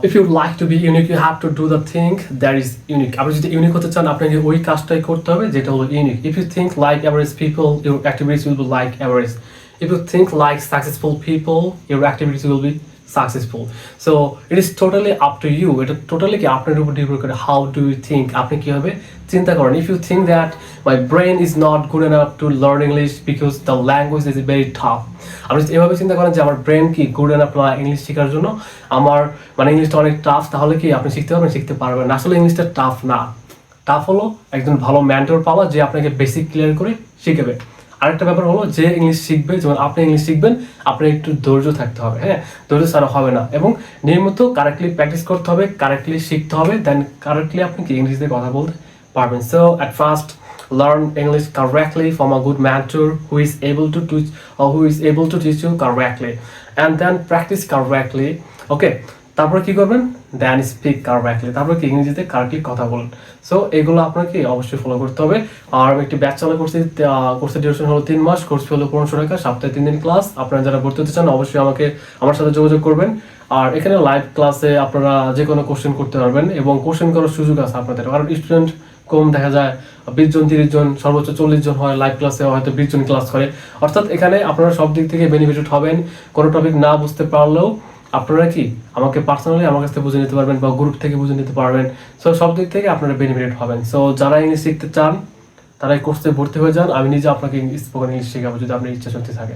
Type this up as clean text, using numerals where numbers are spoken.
if you like to be unique, you have to do the thing that is unique. আপনি যদি unique হতে চান আপনাকে ওই কাজটাই করতে হবে যেটা হলো unique. If you think like average people, your activities will be like average. If you think like successful people, your activities will be successful. So it is totally up to you. এটা totally কি আপনার উপর নির্ভর করে. How do you think? আপনি কিভাবে চিন্তা করেন. If you think that my brain is not good enough to learn English because the language is very tough, আপনি যদি এভাবে চিন্তা করেন যে আমার ব্রেন কি গুড এনাফ না ইংলিশ শেখার জন্য, আমার মানে ইংলিশটা অনেক টাফ, তাহলে কি আপনি শিখতে পারবেন? শিখতে পারবেন না. আসলে ইংলিশটা টাফ না. টাফ হলো একজন ভালো মেন্টর পাওয়া যে আপনাকে বেসিক ক্লিয়ার করে শিখাবে. আরেকটা ব্যাপার হলো যে ইংলিশ শিখবে, যেমন আপনি ইংলিশ শিখবেন, আপনার একটু ধৈর্য থাকতে হবে. হ্যাঁ, ধৈর্য ছাড়া হবে না, এবং নিয়মিত কারেক্টলি প্র্যাকটিস করতে হবে, কারেক্টলি শিখতে হবে, দেন কারেক্টলি আপনি কি ইংলিশে কথা বলতে পারবেন. So at first learn English correctly from a good mentor who is able to teach you correctly, and then practice correctly. Okay, তারপরে কি করবেন? দেন স্পিক কারেক্টলি, তারপরে কি ইংরেজিতে কারেক্টলি কথা বলুন. সো এগুলো আপনাকে অবশ্যই ফলো করতে হবে. আর আমি একটি ব্যাচ চালু করছি, কোর্সের ডিউরেশন হলো 3 মাস, কোর্স হলো 1500 টাকা, সপ্তাহে 3 দিন ক্লাস. আপনারা যারা ভর্তি হতে চান অবশ্যই আমার সাথে যোগাযোগ করবেন. আর এখানে লাইভ ক্লাসে আপনারা যে কোনো কোশ্চেন করতে পারবেন, এবং কোশ্চেন করার সুযোগ আছে আপনাদের, কারণ স্টুডেন্ট কম, দেখা যায় 20 জন 30 জন সর্বোচ্চ 40 জন হয়, লাইভ ক্লাসে হয়তো 20 জন ক্লাস করে. অর্থাৎ এখানে আপনারা সব দিক থেকে বেনিফিটেড হবেন. কোনো টপিক না বুঝতে পারলেও আপনারা কি আমাকে পার্সোনালি আমার কাছ থেকে বুঝে নিতে পারবেন, বা গ্রুপ থেকে বুঝে নিতে পারবেন. সো সব দিক থেকে আপনারা বেনিফিটেড হবেন. সো যারা ইংলিশ শিখতে চান তারা এই কোর্সে ভর্তি হয়ে যান. আমি নিজে আপনাকে স্পোকেন ইংলিশ শেখাবো যদি আপনার ইচ্ছা শক্তি থাকে.